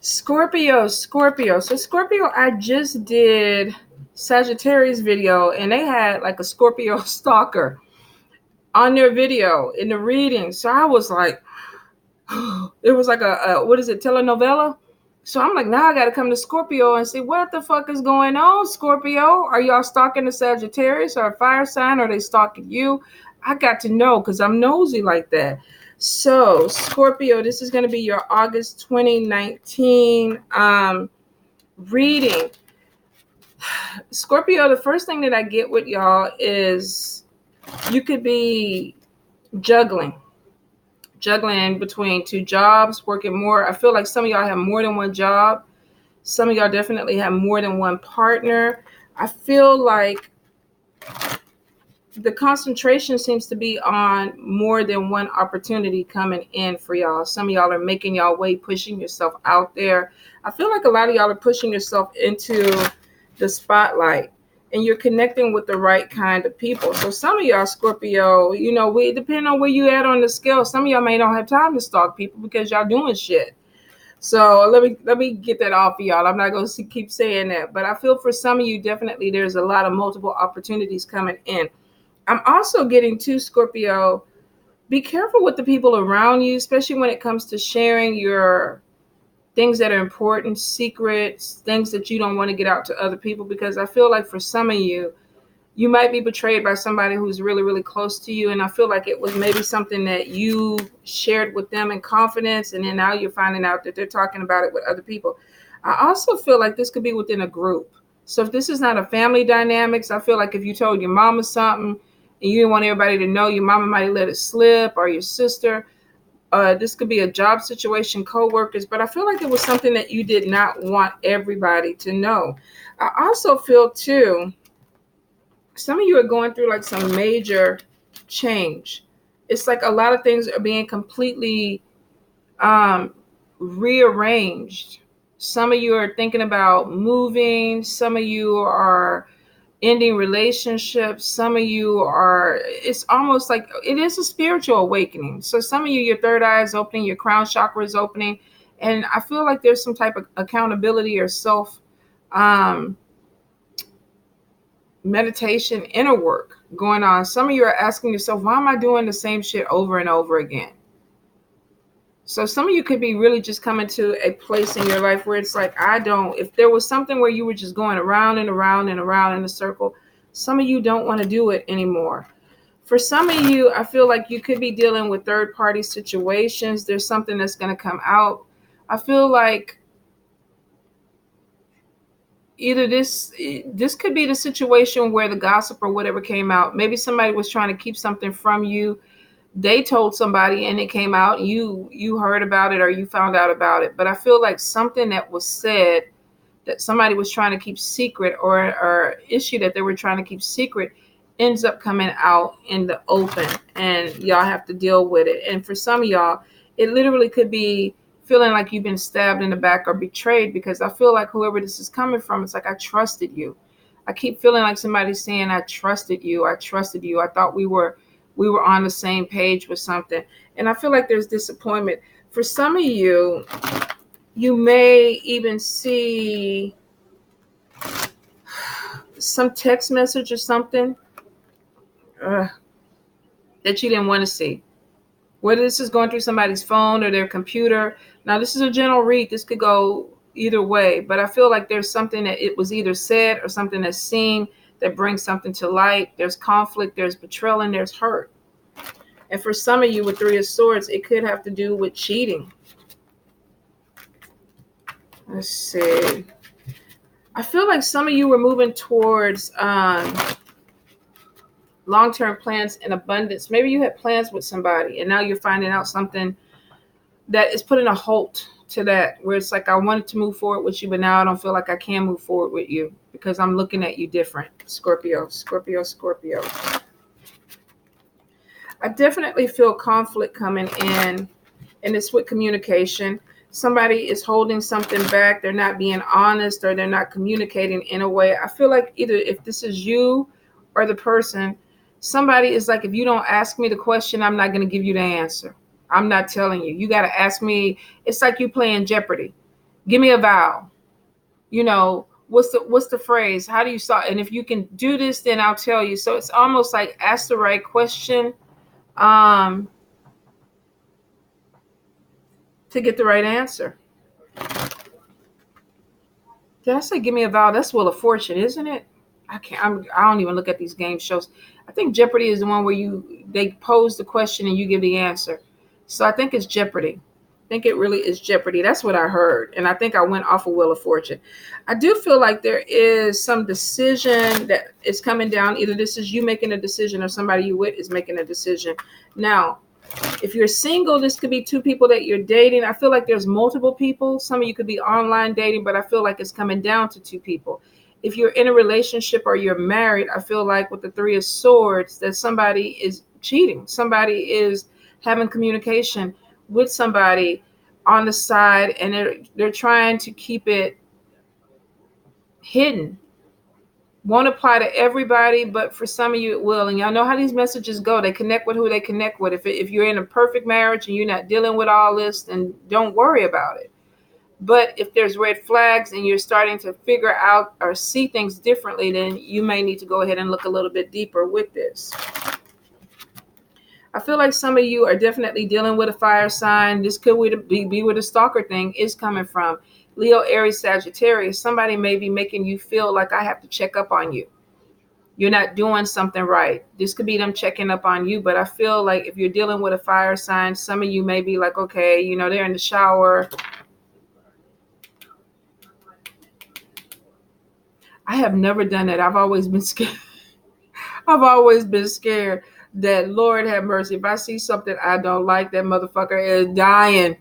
Scorpio. So Scorpio, I just did Sagittarius video and they had like a Scorpio stalker on their video in the reading. So I was like, it was like a what is it, telenovela? So I'm like, now I got to come to Scorpio and see what the fuck is going on, Scorpio. Are y'all stalking the Sagittarius or a fire sign? Or are they stalking you? I got to know because I'm nosy like that. So, Scorpio, this is going to be your August 2019 reading. Scorpio, the first thing that I get with y'all is you could be juggling between two jobs, working more. I feel like some of y'all have more than one job. Some of y'all definitely have more than one partner. I feel like the concentration seems to be on more than one opportunity coming in for y'all. Some of y'all are making y'all way, pushing yourself out there. I feel like a lot of y'all are pushing yourself into the spotlight and you're connecting with the right kind of people. So some of y'all, Scorpio, we depend on where you at on the scale. Some of y'all may not have time to stalk people because y'all doing shit. So let me get that off of y'all. I'm not going to keep saying that, but I feel for some of you, definitely there's a lot of multiple opportunities coming in. I'm also getting to Scorpio, be careful with the people around you, especially when it comes to sharing your things that are important, secrets, things that you don't want to get out to other people, because I feel like for some of you, you might be betrayed by somebody who's really, really close to you. And I feel like it was maybe something that you shared with them in confidence. And then now you're finding out that they're talking about it with other people. I also feel like this could be within a group. So if this is not a family dynamics, I feel like if you told your mama something and you didn't want everybody to know, your mama might let it slip, or your sister. This could be a job situation, co-workers, but I feel like it was something that you did not want everybody to know. I also feel too, some of you are going through like some major change. It's like a lot of things are being completely rearranged. Some of you are thinking about moving. Some of you are ending relationships. Some of you are, it's almost like it is a spiritual awakening. So some of you, your third eye is opening, your crown chakra is opening. And I feel like there's some type of accountability or self meditation, inner work going on. Some of you are asking yourself, why am I doing the same shit over and over again? So some of you could be really just coming to a place in your life where it's like, if there was something where you were just going around and around and around in a circle, some of you don't want to do it anymore. For some of you, I feel like you could be dealing with third party situations. There's something that's going to come out. I feel like either this could be the situation where the gossip or whatever came out. Maybe somebody was trying to keep something from you. They told somebody and it came out. You heard about it or you found out about it. But I feel like something that was said that somebody was trying to keep secret, or issue that they were trying to keep secret, ends up coming out in the open and y'all have to deal with it. And for some of y'all, it literally could be feeling like you've been stabbed in the back or betrayed, because I feel like whoever this is coming from, it's like, I trusted you. I keep feeling like somebody's saying, I trusted you. I thought we were on the same page with something. And I feel like there's disappointment. For some of you, you may even see some text message or something that you didn't want to see. Whether this is going through somebody's phone or their computer. Now, this is a general read. This could go either way, but I feel like there's something that it was either said or something that's seen that brings something to light. There's conflict, there's betrayal, and there's hurt. And for some of you with Three of Swords, it could have to do with cheating. Let's see. I feel like some of you were moving towards long-term plans and abundance. Maybe you had plans with somebody and now you're finding out something that is putting a halt to that, where it's like, I wanted to move forward with you, but now I don't feel like I can move forward with you because I'm looking at you different. Scorpio. I definitely feel conflict coming in, and it's with communication. Somebody is holding something back. They're not being honest, or they're not communicating in a way. I feel like either if this is you or the person, somebody is like, if you don't ask me the question, I'm not going to give you the answer. I'm not telling you. You got to ask me. It's like you playing Jeopardy. Give me a vow. You know, what's the phrase? How do you start? And if you can do this, then I'll tell you. So it's almost like ask the right question um, to get the right answer. Did I say give me a vow? That's Wheel of Fortune, isn't it? I don't even look at these game shows. I think Jeopardy is the one where they pose the question and you give the answer. So I think it's Jeopardy. I think it really is Jeopardy. That's what I heard. And I think I went off of Wheel of Fortune. I do feel like there is some decision that is coming down. Either this is you making a decision or somebody you with is making a decision. Now, if you're single, this could be two people that you're dating. I feel like there's multiple people. Some of you could be online dating, but I feel like it's coming down to two people. If you're in a relationship or you're married, I feel like with the Three of Swords that somebody is cheating. Somebody is having communication with somebody on the side, and they're trying to keep it hidden. Won't apply to everybody, but for some of you it will. And y'all know how these messages go. They connect with who they connect with. If you're in a perfect marriage and you're not dealing with all this, then don't worry about it. But if there's red flags and you're starting to figure out or see things differently, then you may need to go ahead and look a little bit deeper with this. I feel like some of you are definitely dealing with a fire sign. This could be where the stalker thing is coming from. Leo, Aries, Sagittarius. Somebody may be making you feel like I have to check up on you. You're not doing something right. This could be them checking up on you. But I feel like if you're dealing with a fire sign, some of you may be like, okay, you know, they're in the shower. I have never done that. I've always been scared. I've always been scared that, Lord have mercy, if I see something I don't like, that motherfucker is dying.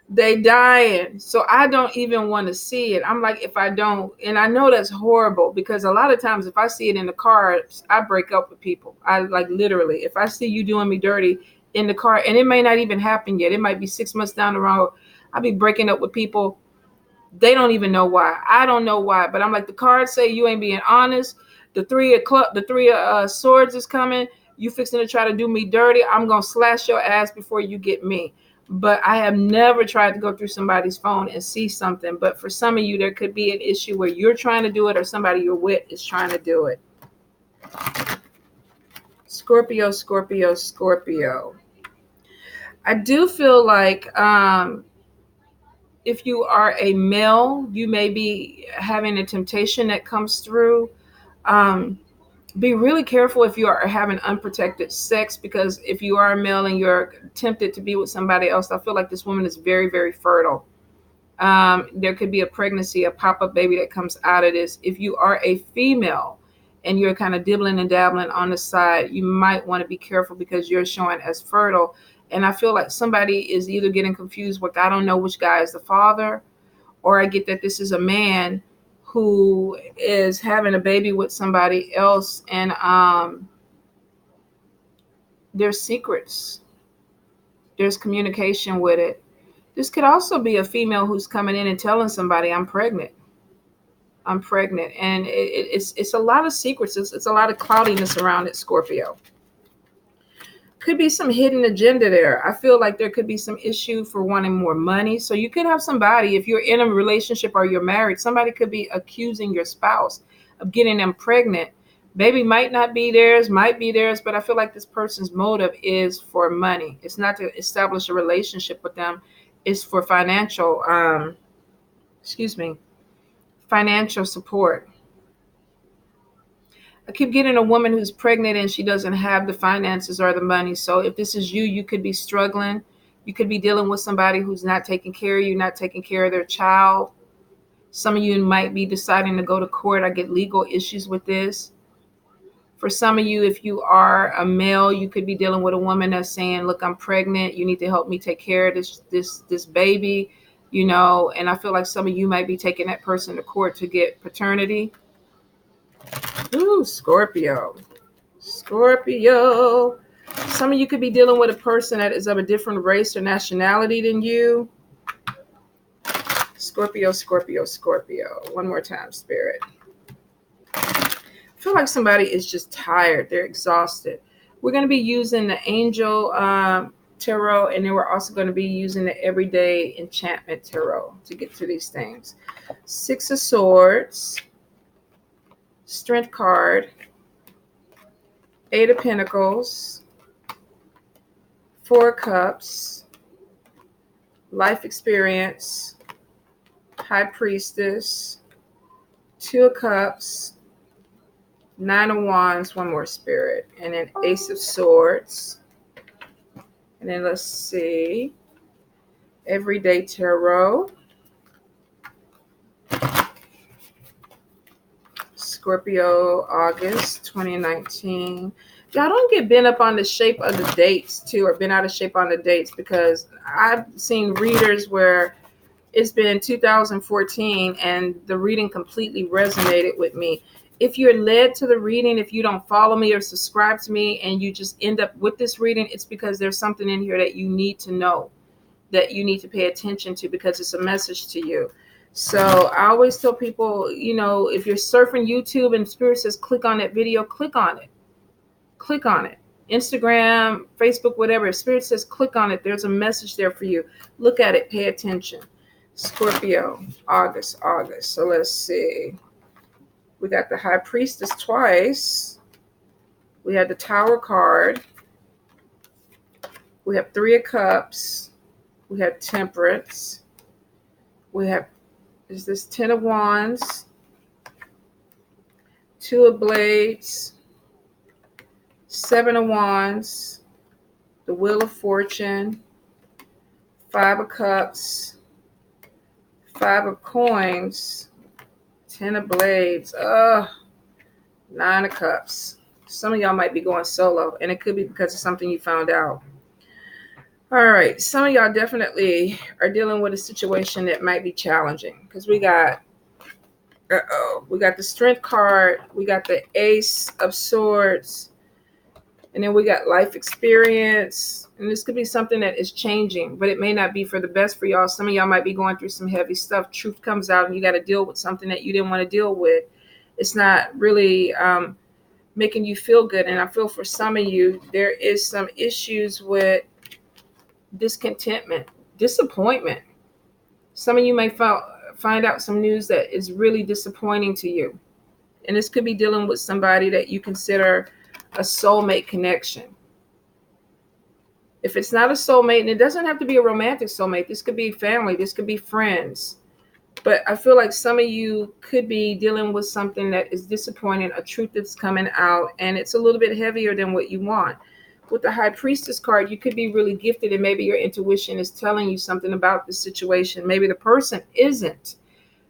They dying. So I don't even want to see it. I'm like, if I don't, and I know that's horrible because a lot of times if I see it in the car, I break up with people. I like literally, if I see you doing me dirty in the car, and it may not even happen yet, it might be 6 months down the road, I'll be breaking up with people. They don't even know why. I don't know why, but I'm like, the cards say you ain't being honest. The three of swords is coming. You fixing to try to do me dirty. I'm gonna slash your ass before you get me. But I have never tried to go through somebody's phone and see something. But for some of you, there could be an issue where you're trying to do it or somebody you're with is trying to do it. Scorpio, Scorpio, Scorpio. I do feel like if you are a male, you may be having a temptation that comes through. Be really careful if you are having unprotected sex, because if you are a male and you're tempted to be with somebody else, I feel like this woman is very, very fertile. There could be a pregnancy, a pop-up baby that comes out of this. If you are a female and you're kind of dibbling and dabbling on the side, you might want to be careful because you're showing as fertile. And I feel like somebody is either getting confused with, I don't know which guy is the father, or I get that this is a man who is having a baby with somebody else, and there's secrets. There's communication with it. This could also be a female who's coming in and telling somebody, I'm pregnant. I'm pregnant. And it's a lot of secrets. It's a lot of cloudiness around it, Scorpio. Could be some hidden agenda there. I feel like there could be some issue for wanting more money. So you could have somebody, if you're in a relationship or you're married, somebody could be accusing your spouse of getting them pregnant. Baby might not be theirs, might be theirs, but I feel like this person's motive is for money. It's not to establish a relationship with them. It's for financial, financial support. I keep getting a woman who's pregnant and she doesn't have the finances or the money. So if this is you, you could be struggling. You could be dealing with somebody who's not taking care of you, not taking care of their child. Some of you might be deciding to go to court. I get legal issues with this. For some of you, if you are a male, you could be dealing with a woman that's saying, look, I'm pregnant. You need to help me take care of this baby, you know. And I feel like some of you might be taking that person to court to get paternity. Ooh, Scorpio. Scorpio. Some of you could be dealing with a person that is of a different race or nationality than you. Scorpio, Scorpio, Scorpio. One more time, Spirit. I feel like somebody is just tired. They're exhausted. We're going to be using the angel tarot, and then we're also going to be using the everyday enchantment tarot to get to these things. 6 of Swords, Strength card, 8 of Pentacles, 4 of Cups, Life Experience, High Priestess, 2 of Cups, 9 of Wands, one more Spirit, and then Ace of Swords. And then let's see, Everyday Tarot, Scorpio August 2019. Y'all don't get bent up on the shape of the dates too, or bent out of shape on the dates, because I've seen readers where it's been 2014 and the reading completely resonated with me. If you're led to the reading, if you don't follow me or subscribe to me and you just end up with this reading, it's because there's something in here that you need to know, that you need to pay attention to, because it's a message to you. So I always tell people, you know, if you're surfing YouTube and Spirit says click on that video, click on it. Click on it. Instagram, Facebook, whatever. If Spirit says click on it, there's a message there for you. Look at it. Pay attention. Scorpio, August. So let's see. We got the High Priestess twice. We had the Tower card. We have 3 of Cups. We have Temperance. We have, is this 10 of Wands? 2 of Blades. 7 of Wands. The Wheel of Fortune. 5 of Cups. 5 of Coins. 10 of Blades. 9 of Cups. Some of y'all might be going solo, and it could be because of something you found out. All right. Some of y'all definitely are dealing with a situation that might be challenging, because we got, we got the Strength card. We got the Ace of Swords. And then we got Life Experience. And this could be something that is changing, but it may not be for the best for y'all. Some of y'all might be going through some heavy stuff. Truth comes out and you got to deal with something that you didn't want to deal with. It's not really making you feel good. And I feel for some of you, there is some issues with discontentment, disappointment. Some of you may find out some news that is really disappointing to you. And this could be dealing with somebody that you consider a soulmate connection. If it's not a soulmate, and it doesn't have to be a romantic soulmate, this could be family, this could be friends. But I feel like some of you could be dealing with something that is disappointing, a truth that's coming out, and it's a little bit heavier than what you want. With the High Priestess card, you could be really gifted, and maybe your intuition is telling you something about the situation. Maybe the person isn't,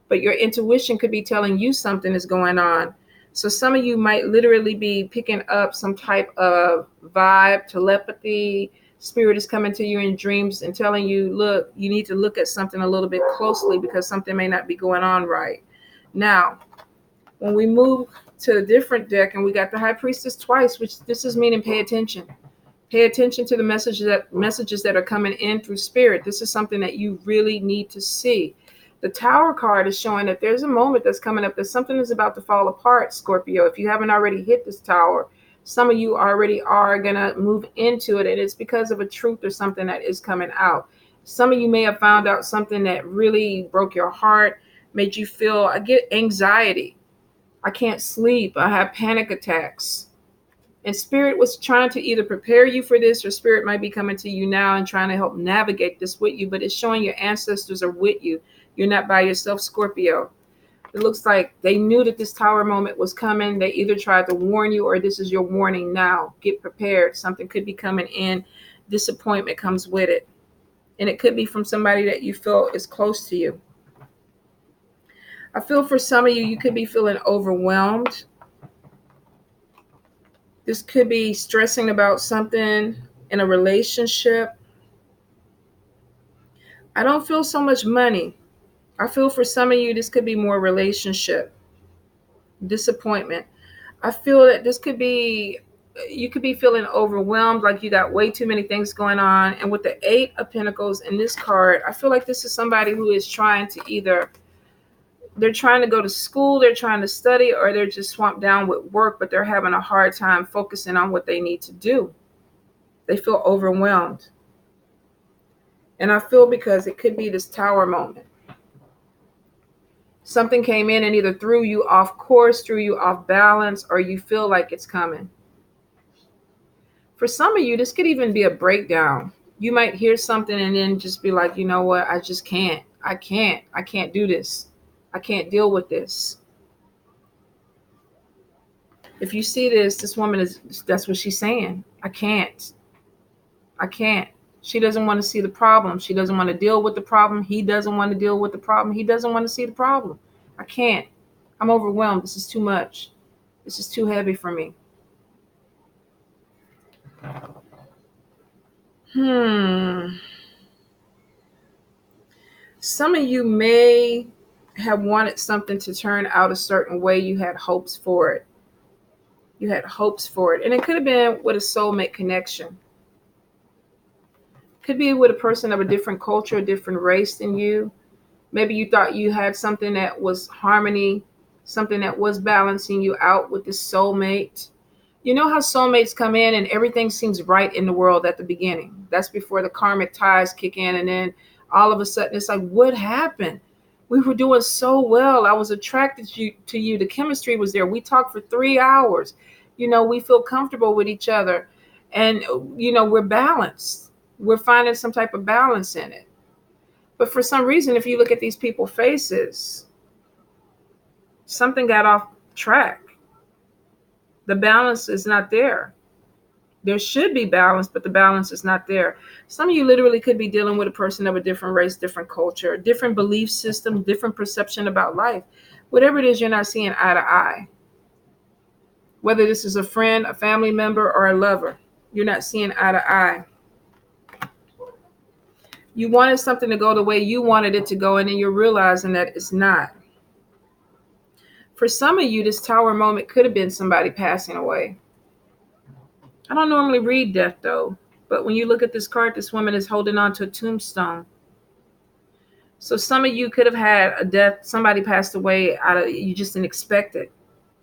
but your intuition could be telling you something is going on. So some of you might literally be picking up some type of vibe, telepathy. Spirit is coming to you in dreams and telling you, look, you need to look at something a little bit closely because something may not be going on right. Now, when we move to a different deck and we got the High Priestess twice, which this is meaning pay attention. Pay attention to the messages that are coming in through Spirit. This is something that you really need to see. The Tower card is showing that there's a moment that's coming up, that something is about to fall apart, Scorpio. If you haven't already hit this tower, some of you already are going to move into it, and it's because of a truth or something that is coming out. Some of you may have found out something that really broke your heart, made you feel, I get anxiety. I can't sleep. I have panic attacks. And Spirit was trying to either prepare you for this, or Spirit might be coming to you now and trying to help navigate this with you, but it's showing your ancestors are with you. You're not by yourself, Scorpio. It looks like they knew that this tower moment was coming. They either tried to warn you, or this is your warning now. Get prepared. Something could be coming in. Disappointment comes with it. And it could be from somebody that you feel is close to you. I feel for some of you, you could be feeling overwhelmed. This could be stressing about something in a relationship. I don't feel so much money. I feel for some of you, this could be more relationship, disappointment. I feel that this could be, you could be feeling overwhelmed, like you got way too many things going on. And with the 8 of Pentacles in this card, I feel like this is somebody who is trying to either, they're trying to go to school, they're trying to study, or they're just swamped down with work, but they're having a hard time focusing on what they need to do. They feel overwhelmed. And I feel because it could be this tower moment. Something came in and either threw you off course, threw you off balance, or you feel like it's coming. For some of you, this could even be a breakdown. You might hear something and then just be like, you know what? I just can't. I can't do this. I can't deal with this. If you see this woman that's what she's saying. I can't. She doesn't want to see the problem. She doesn't want to deal with the problem. He doesn't want to deal with the problem. He doesn't want to see the problem. I can't. I'm overwhelmed. This is too much. This is too heavy for me. Some of you may have wanted something to turn out a certain way. You had hopes for it. And it could have been with a soulmate connection. Could be with a person of a different culture, a different race than you. Maybe you thought you had something that was harmony, something that was balancing you out with this soulmate. You know how soulmates come in and everything seems right in the world at the beginning. That's before the karmic ties kick in. And then all of a sudden it's like, what happened? We were doing so well. I was attracted to you. The chemistry was there. We talked for 3 hours. We feel comfortable with each other. And, we're balanced. We're finding some type of balance in it. But for some reason, if you look at these people's faces, something got off track. The balance is not there. There should be balance, but the balance is not there. Some of you literally could be dealing with a person of a different race, different culture, different belief system, different perception about life. Whatever it is, you're not seeing eye to eye. Whether this is a friend, a family member, or a lover, you're not seeing eye to eye. You wanted something to go the way you wanted it to go, and then you're realizing that it's not. For some of you, this tower moment could have been somebody passing away. I don't normally read death, though. But when you look at this card, this woman is holding on to a tombstone. So some of you could have had a death. Somebody passed away out of, you just didn't expect it.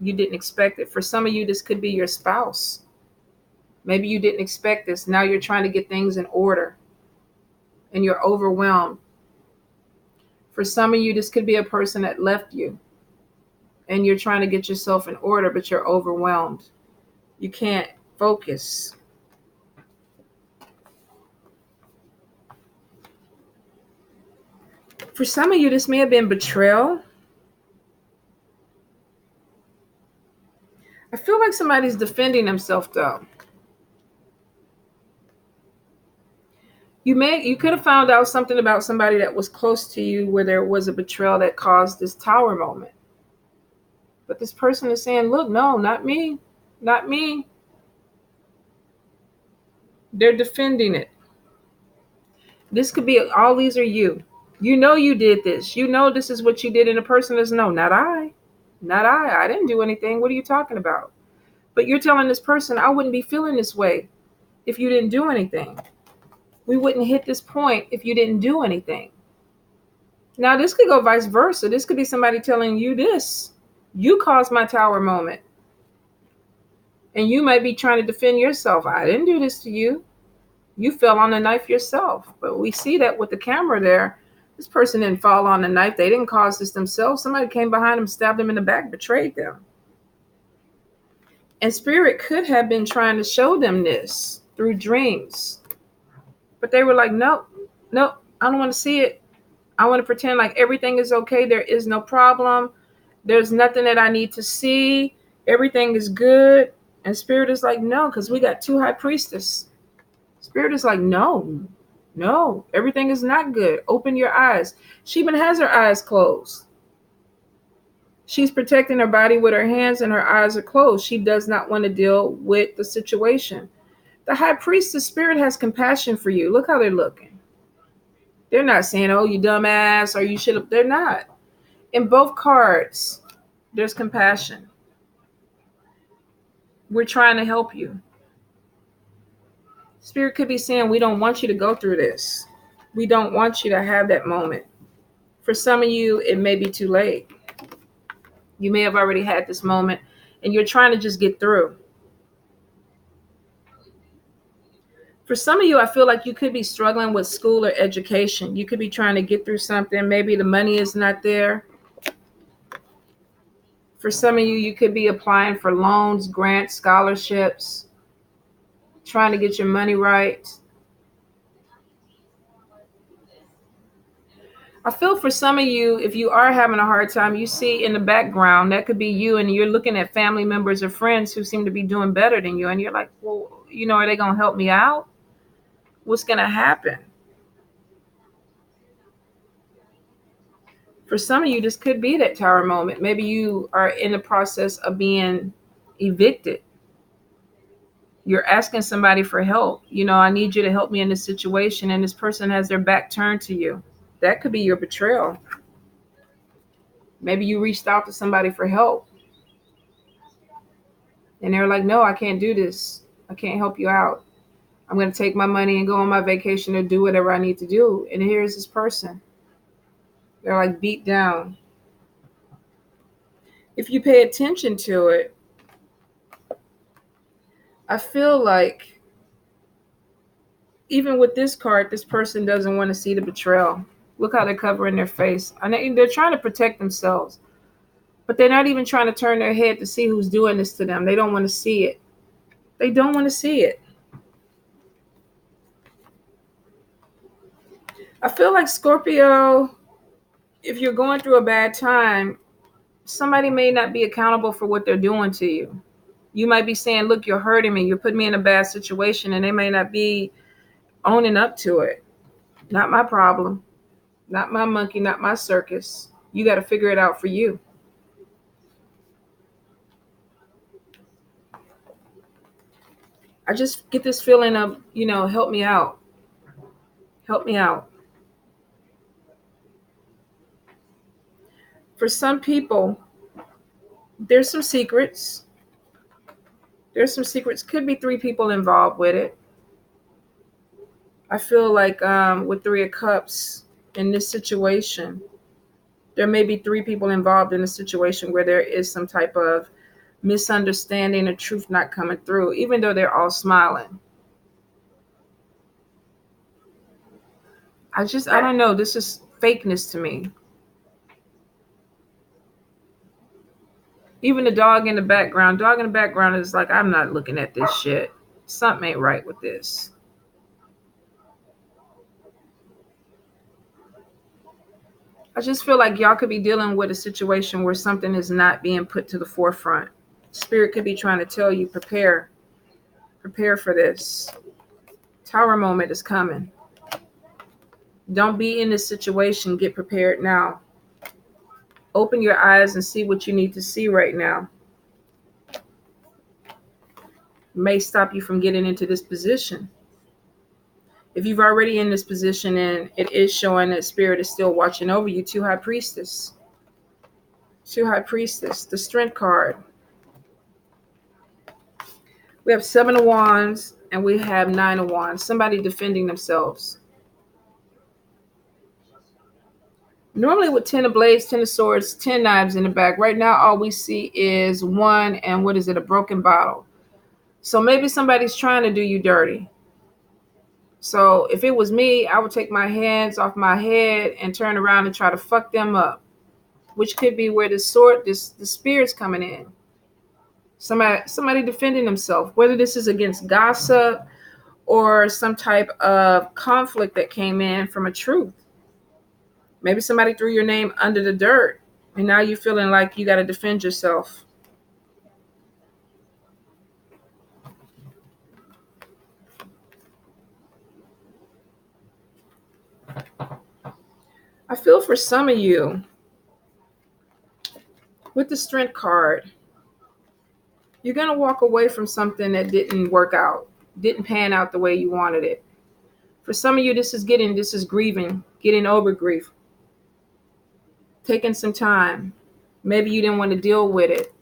You didn't expect it. For some of you, this could be your spouse. Maybe you didn't expect this. Now you're trying to get things in order. And you're overwhelmed. For some of you, this could be a person that left you. And you're trying to get yourself in order, but you're overwhelmed. You can't focus. For some of you, this may have been betrayal. I feel like somebody's defending themselves, though. You could have found out something about somebody that was close to you where there was a betrayal that caused this tower moment. But this person is saying, look, no, not me. Not me. They're defending it. This could be, all these are you. You know you did this. You know this is what you did. And the person is, no, not I. Not I. I didn't do anything. What are you talking about? But you're telling this person, I wouldn't be feeling this way if you didn't do anything. We wouldn't hit this point if you didn't do anything. Now, this could go vice versa. This could be somebody telling you this. You caused my tower moment. And you might be trying to defend yourself. I didn't do this to you. You fell on the knife yourself. But we see that with the camera there. This person didn't fall on the knife. They didn't cause this themselves. Somebody came behind them, stabbed them in the back, betrayed them. And spirit could have been trying to show them this through dreams. But they were like, nope, I don't want to see it. I want to pretend like everything is okay. There is no problem. There's nothing that I need to see. Everything is good. And spirit is like, no, because we got 2 high priestesses. Spirit is like, no, everything is not good. Open your eyes. She even has her eyes closed. She's protecting her body with her hands and her eyes are closed. She does not want to deal with the situation. The high priestess spirit has compassion for you. Look how they're looking. They're not saying, oh, you dumbass, or you should have. They're not. In both cards, there's compassion. We're trying to help you. Spirit could be saying, we don't want you to go through this. We don't want you to have that moment. For some of you, it may be too late. You may have already had this moment and you're trying to just get through. For some of you, I feel like you could be struggling with school or education. You could be trying to get through something. Maybe the money is not there. For some of you, you could be applying for loans, grants, scholarships, trying to get your money right. I feel for some of you, if you are having a hard time, you see in the background, that could be you, and you're looking at family members or friends who seem to be doing better than you. And you're like, well, are they going to help me out? What's going to happen? For some of you, this could be that tower moment. Maybe you are in the process of being evicted. You're asking somebody for help. I need you to help me in this situation. And this person has their back turned to you. That could be your betrayal. Maybe you reached out to somebody for help. And they're like, no, I can't do this. I can't help you out. I'm going to take my money and go on my vacation or do whatever I need to do. And here's this person. They're like beat down. If you pay attention to it, I feel like even with this card, this person doesn't want to see the betrayal. Look how they're covering their face. And they're trying to protect themselves, but they're not even trying to turn their head to see who's doing this to them. They don't want to see it. They don't want to see it. I feel like Scorpio, if you're going through a bad time, somebody may not be accountable for what they're doing to you. You might be saying, look, you're hurting me. You're putting me in a bad situation, and they may not be owning up to it. Not my problem. Not my monkey, not my circus. You got to figure it out for you. I just get this feeling of, help me out. Help me out. For some people, there's some secrets. There's some secrets. Could be 3 people involved with it. I feel like with 3 of Cups in this situation, there may be 3 people involved in a situation where there is some type of misunderstanding or truth not coming through, even though they're all smiling. I don't know. This is fakeness to me. Even the dog in the background is like, I'm not looking at this shit. Something ain't right with this. I just feel like y'all could be dealing with a situation where something is not being put to the forefront. Spirit could be trying to tell you, prepare for this. Tower moment is coming. Don't be in this situation. Get prepared now. Open your eyes and see what you need to see right now. It may stop you from getting into this position. If you've already in this position and it is showing that Spirit is still watching over you, 2 High Priestess. 2 High Priestess, the Strength card. We have 7 of Wands and we have 9 of Wands. Somebody defending themselves. Normally with 10 of Blades, 10 of Swords, 10 knives in the back. Right now, all we see is 1 and a broken bottle. So maybe somebody's trying to do you dirty. So if it was me, I would take my hands off my head and turn around and try to fuck them up, which could be where the spirit's coming in. Somebody defending themselves, whether this is against gossip or some type of conflict that came in from a truth. Maybe somebody threw your name under the dirt and now you're feeling like you got to defend yourself. I feel for some of you with the Strength card, you're going to walk away from something that didn't work out, didn't pan out the way you wanted it. For some of you, this is grieving, getting over grief, taking some time. Maybe you didn't want to deal with it.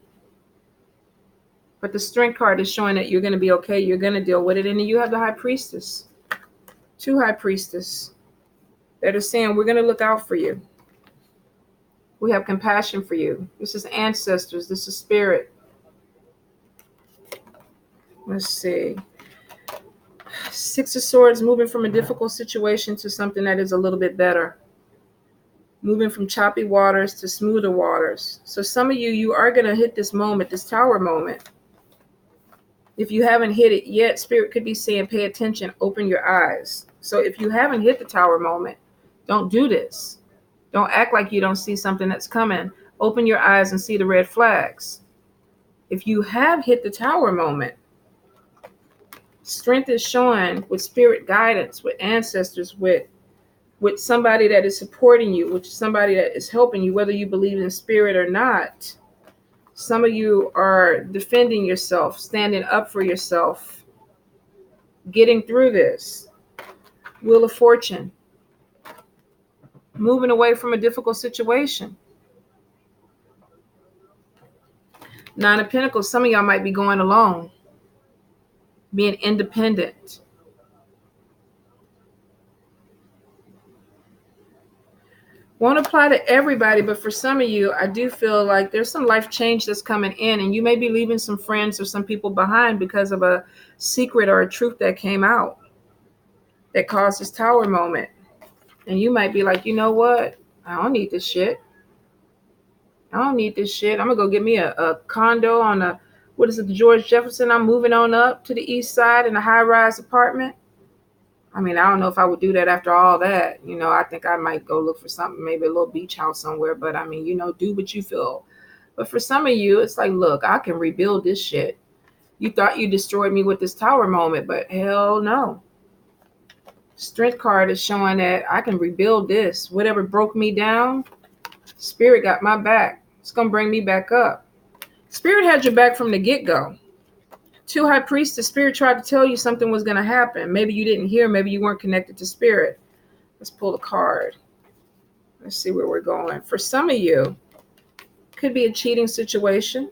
But the Strength card is showing that you're going to be okay. You're going to deal with it. And then you have the High Priestess, 2 High Priestess that are saying, we're going to look out for you. We have compassion for you. This is ancestors. This is spirit. Let's see. Six of Swords, moving from a difficult situation to something that is a little bit better. Moving from choppy waters to smoother waters. So some of you, you are going to hit this moment, this tower moment. If you haven't hit it yet, Spirit could be saying, pay attention, open your eyes. So if you haven't hit the tower moment, don't do this. Don't act like you don't see something that's coming. Open your eyes and see the red flags. If you have hit the tower moment, strength is showing with spirit guidance, with ancestors, with somebody that is supporting you, with somebody that is helping you, whether you believe in spirit or not. Some of you are defending yourself, standing up for yourself, getting through this. Wheel of Fortune, moving away from a difficult situation. Nine of Pentacles, some of y'all might be going alone, being independent. Won't apply to everybody, but for some of you, I do feel like there's some life change that's coming in, and you may be leaving some friends or some people behind because of a secret or a truth that came out that caused this tower moment. And you might be like, you know what? I don't need this shit. I don't need this shit. I'm going to go get me a condo on the George Jefferson. I'm moving on up to the east side in a high-rise apartment. I mean, I don't know if I would do that after all that. You know, I think I might go look for something, maybe a little beach house somewhere. But I mean, you know, do what you feel. But for some of you, it's like, look, I can rebuild this shit. You thought you destroyed me with this tower moment, but hell no. Strength card is showing that I can rebuild this. Whatever broke me down, Spirit got my back. It's going to bring me back up. Spirit had your back from the get-go. Two High Priestess, Spirit tried to tell you something was going to happen. Maybe you didn't hear. Maybe you weren't connected to Spirit. Let's pull a card. Let's see where we're going. For some of you, could be a cheating situation.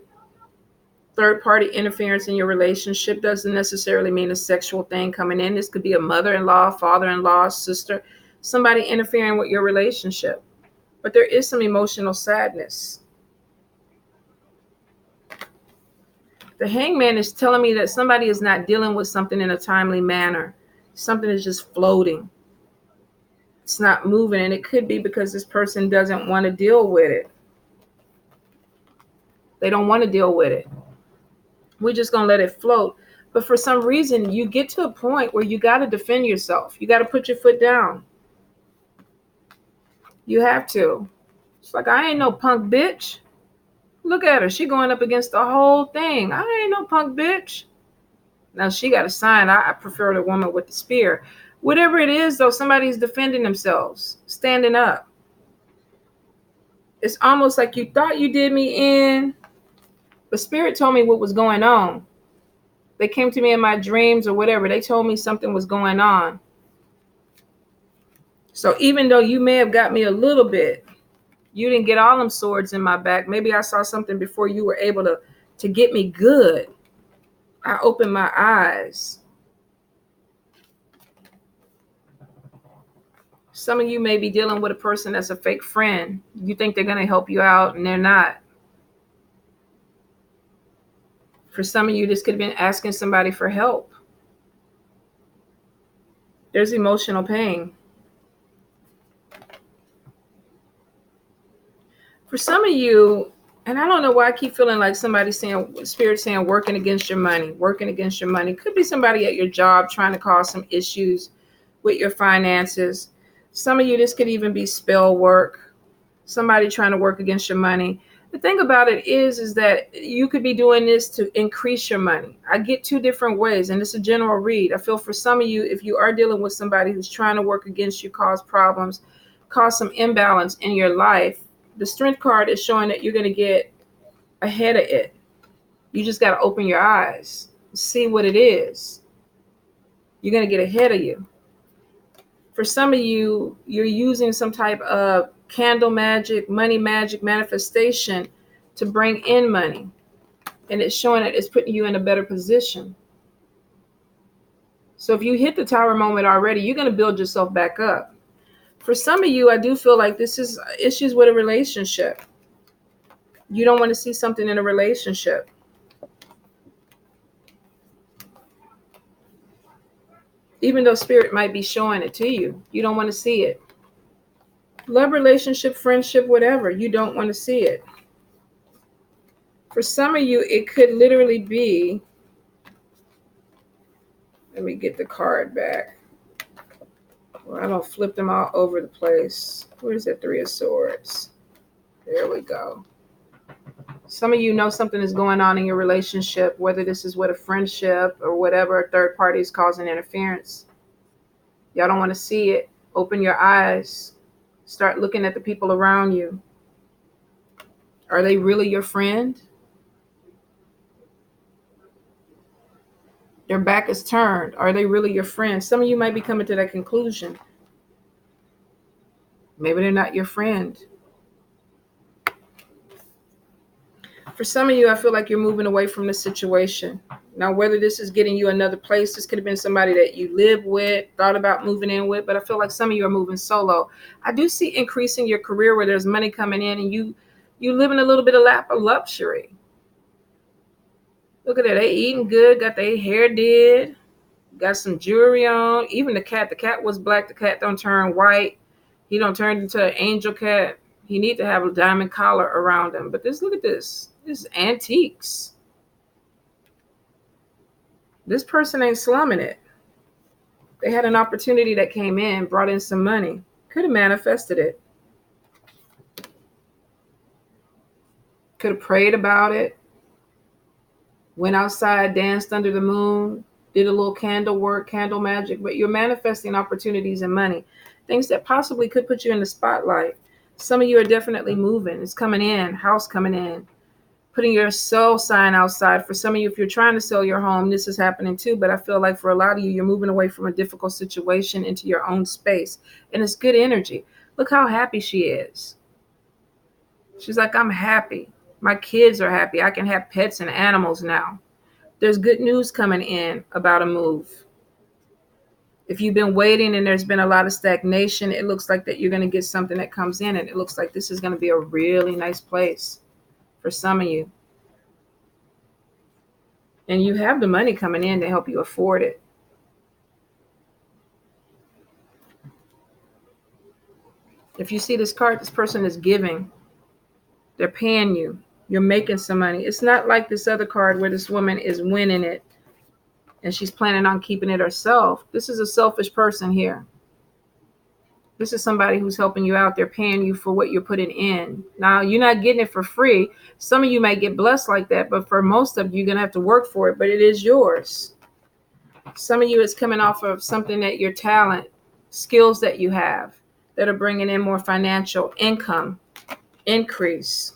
Third-party interference in your relationship doesn't necessarily mean a sexual thing coming in. This could be a mother-in-law, father-in-law, sister, somebody interfering with your relationship. But there is some emotional sadness. The Hangman is telling me that somebody is not dealing with something in a timely manner. Something is just floating. It's not moving, and it could be because this person doesn't want to deal with it. They don't want to deal with it. We're just going to let it float. But for some reason, you get to a point where you got to defend yourself. You got to put your foot down. You have to. It's like, I ain't no punk bitch. Look at her. She going up against the whole thing. I ain't no punk bitch. Now, she got a sign. I prefer the woman with the spear. Whatever it is, though, somebody's defending themselves, standing up. It's almost like you thought you did me in, but Spirit told me what was going on. They came to me in my dreams or whatever. They told me something was going on. So even though you may have got me a little bit, you didn't get all them swords in my back. Maybe I saw something before you were able to get me good. I opened my eyes. Some of you may be dealing with a person that's a fake friend. You think they're going to help you out, and they're not. For some of you, this could have been asking somebody for help. There's emotional pain. For some of you, and I don't know why I keep feeling like somebody's saying, Spirit saying, working against your money, working against your money. Could be somebody at your job trying to cause some issues with your finances. Some of you, this could even be spell work. Somebody trying to work against your money. The thing about it is that you could be doing this to increase your money. I get two different ways, and it's a general read. I feel for some of you, if you are dealing with somebody who's trying to work against you, cause problems, cause some imbalance in your life, the Strength card is showing that you're going to get ahead of it. You just got to open your eyes, see what it is. You're going to get ahead of you. For some of you, you're using some type of candle magic, money magic manifestation to bring in money. And it's showing that it's putting you in a better position. So if you hit the tower moment already, you're going to build yourself back up. For some of you, I do feel like this is issues with a relationship. You don't want to see something in a relationship. Even though spirit might be showing it to you, you don't want to see it. Love, relationship, friendship, whatever, you don't want to see it. For some of you, it could literally be, let me get the card back. Well, I don't flip them all over the place. Where's that Three of Swords? There we go. Some of you know something is going on in your relationship, whether this is with a friendship or whatever, a third party is causing interference. Y'all don't want to see it. Open your eyes. Start looking at the people around you. Are they really your friend? Their back is turned. Are they really your friend? Some of you might be coming to that conclusion. Maybe they're not your friend. For some of you, I feel like you're moving away from the situation. Now, whether this is getting you another place, this could have been somebody that you live with, thought about moving in with, but I feel like some of you are moving solo. I do see increasing your career where there's money coming in and you live in a little bit of lap of luxury. Look at that. They eating good, got their hair did, got some jewelry on. Even the cat was black. The cat don't turn white. He don't turn into an angel cat. He need to have a diamond collar around him. But look at this. This is antiques. This person ain't slumming it. They had an opportunity that came in, brought in some money. Could have manifested it. Could have prayed about it. Went outside, danced under the moon, did a little candle work, candle magic. But you're manifesting opportunities and money. Things that possibly could put you in the spotlight. Some of you are definitely moving. It's coming in. House coming in. Putting your sell sign outside. For some of you, if you're trying to sell your home, this is happening too. But I feel like for a lot of you, you're moving away from a difficult situation into your own space. And it's good energy. Look how happy she is. She's like, I'm happy. My kids are happy. I can have pets and animals now. There's good news coming in about a move. If you've been waiting and there's been a lot of stagnation, it looks like that you're going to get something that comes in. And it looks like this is going to be a really nice place for some of you. And you have the money coming in to help you afford it. If you see this card, this person is giving. They're paying you. You're making some money. It's not like this other card where this woman is winning it and she's planning on keeping it herself. This is a selfish person here. This is somebody who's helping you out. They're paying you for what you're putting in. Now, you're not getting it for free. Some of you might get blessed like that, but for most of you, you're going to have to work for it, but it is yours. Some of you, it's coming off of something that your talent, skills that you have that are bringing in more financial income, increase.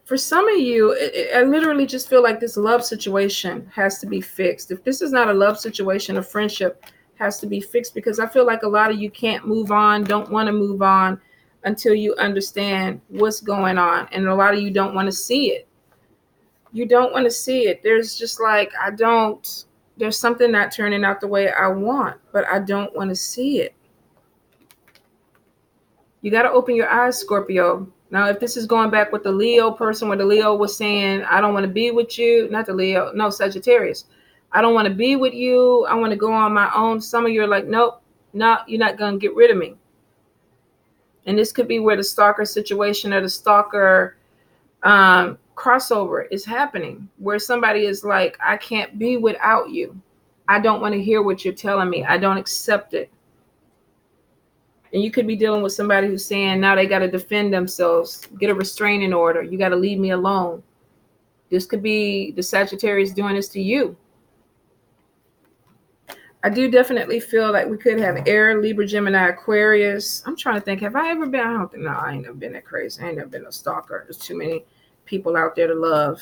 For some of you, I literally just feel like this love situation has to be fixed. If this is not a love situation, a friendship has to be fixed, because I feel like a lot of you can't move on, don't want to move on until you understand what's going on. And a lot of you don't want to see it. You don't want to see it. There's just like, there's something not turning out the way I want, but I don't want to see it. You got to open your eyes, Scorpio. Now, if this is going back with the Leo person, where the Leo was saying, I don't want to be with you, not the Leo, no, Sagittarius. I don't want to be with you. I want to go on my own. Some of you are like, nope, no, you're not going to get rid of me. And this could be where the stalker situation or the stalker crossover is happening, where somebody is like, I can't be without you. I don't want to hear what you're telling me. I don't accept it. And you could be dealing with somebody who's saying now they got to defend themselves, get a restraining order. You got to leave me alone. This could be the Sagittarius doing this to you. I do definitely feel like we could have Air, Libra, Gemini, Aquarius. I'm trying to think, have I ever been? I don't think, no, I ain't never been that crazy. I ain't never been a stalker. There's too many people out there to love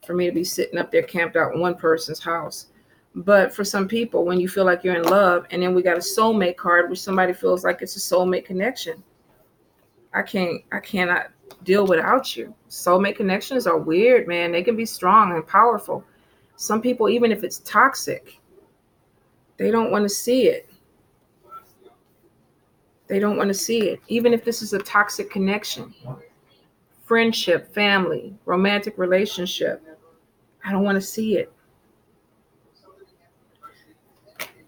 for me to be sitting up there camped out in one person's house. But for some people, when you feel like you're in love, and then we got a soulmate card, which somebody feels like it's a soulmate connection. I cannot deal without you. Soulmate connections are weird, man. They can be strong and powerful. Some people, even if it's toxic, they don't want to see it. They don't want to see it. Even if this is a toxic connection, friendship, family, romantic relationship. I don't want to see it.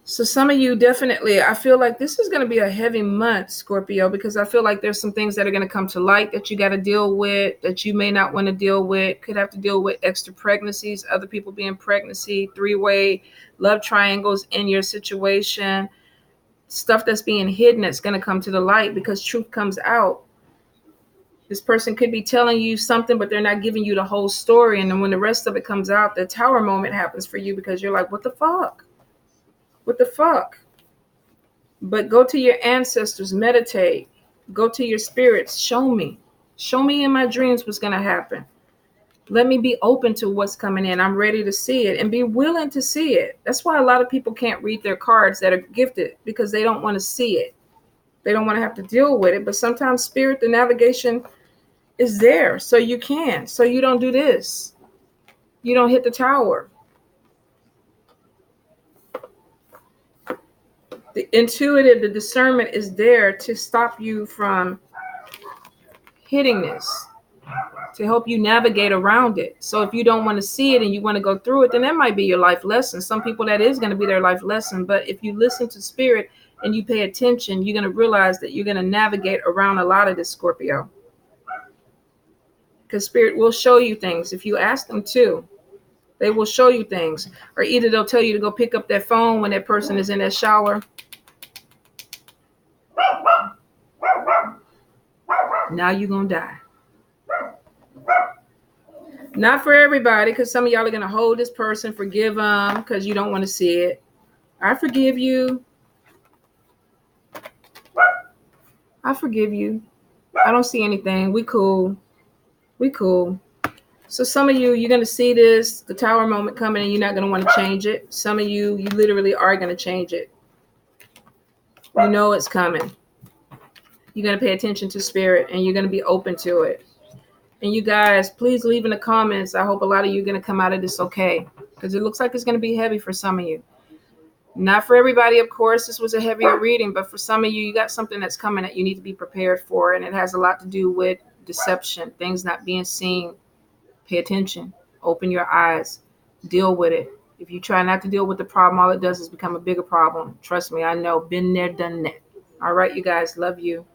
So some of you definitely, I feel like this is going to be a heavy month, Scorpio, because I feel like there's some things that are going to come to light that you got to deal with, that you may not want to deal with. Could have to deal with extra pregnancies, other people being pregnancy, three-way love triangles in your situation, stuff that's being hidden that's going to come to the light because truth comes out. This person could be telling you something, but they're not giving you the whole story. And then when the rest of it comes out, the tower moment happens for you because you're like, what the fuck? What the fuck? But go to your ancestors, meditate, go to your spirits, show me in my dreams what's going to happen. Let me be open to what's coming in. I'm ready to see it and be willing to see it. That's why a lot of people can't read their cards that are gifted, because they don't want to see it. They don't want to have to deal with it. But sometimes spirit, the navigation is there so you can, so you don't do this. You don't hit the tower. The intuitive, the discernment is there to stop you from hitting this, to help you navigate around it. So if you don't want to see it and you want to go through it, then that might be your life lesson. Some people that is going to be their life lesson. But if you listen to spirit and you pay attention, you're going to realize that you're going to navigate around a lot of this, Scorpio. Because spirit will show you things if you ask them to. They will show you things. Or either they'll tell you to go pick up that phone when that person is in that shower. Now you're going to die. Not for everybody, because some of y'all are going to hold this person, forgive them because you don't want to see it. I forgive you. I forgive you. I don't see anything. We cool. We cool. So some of you, you're going to see this, the tower moment coming, and you're not going to want to change it. Some of you, you literally are going to change it. You know it's coming. You're going to pay attention to spirit, and you're going to be open to it. And you guys, please leave in the comments. I hope a lot of you are going to come out of this okay, because it looks like it's going to be heavy for some of you. Not for everybody, of course. This was a heavier reading, but for some of you, you got something that's coming that you need to be prepared for, and it has a lot to do with deception, things not being seen. Pay attention. Open your eyes. Deal with it. If you try not to deal with the problem, all it does is become a bigger problem. Trust me, I know. Been there, done that. All right, you guys. Love you.